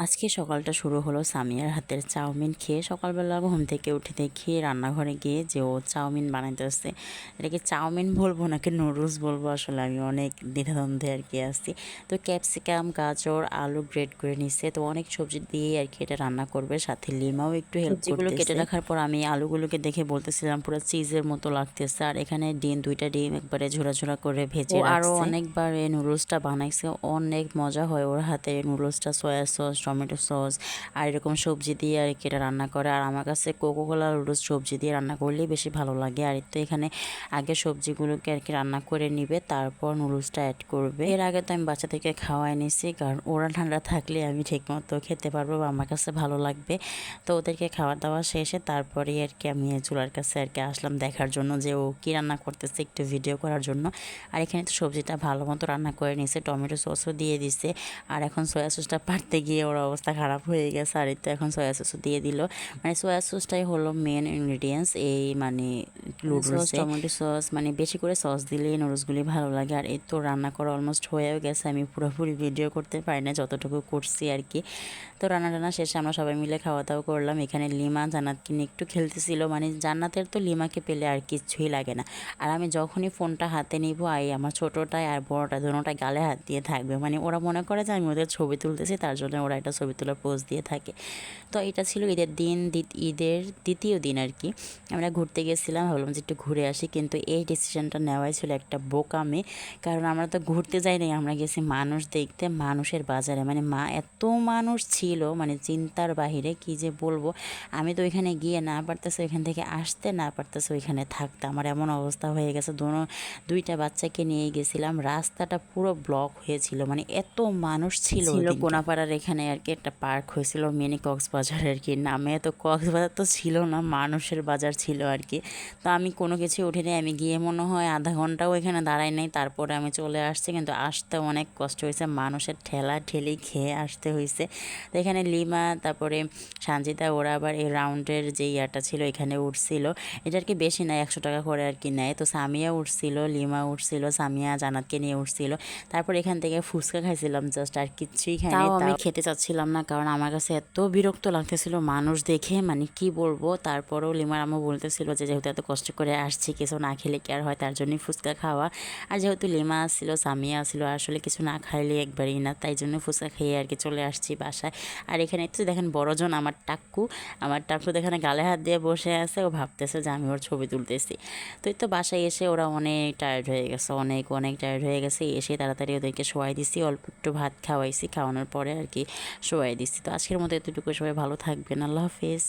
আজকে সকালটা শুরু হলো সামিয়ার হাতের চাউমিন খেয়ে। সকালবেলা ঘুম থেকে উঠে দেখি রান্নাঘরে গিয়ে যে ও চাউমিন বানাইতেছে। এটাকে চাউমিন বলবো নাকি নুডলস বলবো, আসলে আমি অনেক দ্বিধাদ্বন্দ্বে আর কি আসছি। তো ক্যাপসিকাম, গাজর, আলু গ্রেট করে নিচ্ছে, তো অনেক সবজি দিয়ে আর কি এটা রান্না করবে, সাথে লিমাও একটু হেল্প করতেছে। সবজিগুলো কেটে রাখার পর আমি আলুগুলোকে দেখে বলতেছিলাম পুরো চিজের মতো লাগতেছে। আর এখানে দুইটা ডিম একবারে ঝোড়া ঝোড়া করে ভেজে রাখছে। আরও অনেকবার এই নুডলসটা বানাইছে, অনেক মজা হয় ওর হাতে নুডলসটা। সয়া সস, টমেটো সস আর এরকম সবজি দিয়ে আর কি এটা রান্না করে। আর আমার কাছে কোকোকোলা নুডলস সবজি দিয়ে রান্না করলেই বেশি ভালো লাগে। আর তো এখানে আগে সবজিগুলোকে আর কি রান্না করে নিবে, তারপর নুডলসটা অ্যাড করবে। এর আগে তো আমি বাচ্চাদেরকে খাওয়াই নিছি, কারণ ওরা ঠান্ডা থাকলে আমি ঠিকমতো খেতে পারবো বা আমার কাছে ভালো লাগবে। তো ওদেরকে খাওয়া দাওয়া শেষে তারপরে আর কি আমি চুলার কাছে আর কি আসলাম দেখার জন্য যে ও কী রান্না করতেছে, একটু ভিডিও করার জন্য। আর এখানে তো সবজিটা ভালো মতো রান্না করে নিছে, টমেটো সসও দিয়ে দিছে। আর এখন সয়া সসটা পারতে গিয়ে ওর অবস্থা খারাপ হয়ে গেছে। আর তো এখন সয়া সসও দিয়ে দিল। মানে সয়া সসটাই হলো মেন ইনগ্রিডিয়েন্টস এই মানে নুডলস। টমেটো সস মানে বেশি করে সস দিলেই নুডলসগুলি ভালো লাগে। আর এই তো রান্না করা অলমোস্ট হয়েও গেছে, আমি পুরোপুরি ভিডিও করতে পারি না, যতটুকু করছি আর কি। তো রান্না টান্না শেষে আমরা সবাই মিলে খাওয়া দাওয়া করলাম। এখানে লিমা জান্নাতকে নিয়ে একটু খেলতেছিল, মানে জান্নাতের তো লিমাকে পেলে আর কিছুই লাগে না। আর আমি যখনই ফোনটা হাতে নিব আমার ছোটোটায় আর বড়োটা দুটোটাই গালে হাত দিয়ে থাকবে, মানে ওরা মনে করে যে আমি ওদের ছবি তুলতেছি, তার জন্য ওরা একটা ছবি তোলার পোজ দিয়ে থাকে। তো এটা ছিল ঈদের দিন, ঈদের দ্বিতীয় দিন আর কি। আমরা ঘুরতে গেছিলাম, ভাবলাম যে একটু ঘুরে আসি, কিন্তু এই ডিসিশনটা নেওয়াই ছিল একটা বোকামি। কারণ আমরা তো ঘুরতে যাই নাই, আমরা গেছি মানুষ দেখতে, মানুষের বাজারে। মানে এত মানুষ ছিল, মানে চিন্তার বাহিরে, কি যে বলবো। আমি তো ওইখানে গিয়ে না পারতেছি ওইখান থেকে আসতে, না পারতেছি ওইখানে থাকতে, আমার এমন অবস্থা হয়ে গেছে। দুইটা বাচ্চাকে নিয়ে গেছিলাম, রাস্তাটা পুরো ব্লক হয়েছিল, মানে এত মানুষ ছিল। কোনাপাড়ার এখানে আর কি একটা পার্ক হয়েছিল, মিনি কক্সবাজার আর কি নামে। তো কক্সবাজার তো ছিল না, মানুষের বাজার ছিল আর কি। তো আমি কোনো কিছু উঠিনি, আমি গিয়ে মনে হয় আধা ঘন্টাও এখানে দাঁড়াই নাই, তারপরে আমি চলে আসছি। কিন্তু আসতে অনেক কষ্ট হয়েছে, মানুষের ঠেলা ঠেলি খেয়ে আসতে হয়েছে। তো এখানে লিমা, তারপরে সানজিদা, ওরা আবার এই রাউন্ডের যে ইয়াটা ছিল এখানে উঠছিল। এটা আর কি বেশি নেয়, 100 টাকা করে আর কি নেয়। তো সামিয়া উঠছিল, লিমা উঠছিল, সামিয়া জান্নাতকে নিয়ে উঠছিল। তারপর এখান থেকে ফুচকা খাইছিলাম জাস্ট, আর কিচ্ছুই খাইনি। তাও আমি খেতে চাচ্ছিলাম না, কারণ আমার কাছে এত বিরক্ত লাগতেছিল মানুষ দেখে, মানে কি বলবো। তারপরেও লিমার আম্মু বলতেছিল যে যেহেতু এত কষ্ট করে আসছি, কিছু না খেলে কি আর হয়, তার জন্যই ফুচকা খাওয়া। আর যেহেতু লিমা আসছিল, সামিয়া আসছিল, আসলে কিছু না খাইলে একবারই না, তাই জন্য ফুচকা খেয়ে আর কি চলে আসছি বাসায়। আর এখানে তো দেখেন বড়জন আমার টাক্কু দেখেন গালে হাত দিয়ে বসে আছে, ও ভাবতেছে যে আমি ওর ছবি তুলতেছি। তো এই তো বাসায় এসে ওরা অনেক টায়ার্ড হয়ে গেছে, অনেক অনেক টায়ার্ড হয়ে গেছে। এসে তাড়াতাড়ি ওদেরকে শোয়াই দিছি, অল্প একটু ভাত খাওয়াইছি, খাওয়ানোর পরে আর কি শোয়াই দিচ্ছি। তো আজকের মতো এতটুকু, সবাই ভালো থাকবেন, আল্লাহ হাফেজ।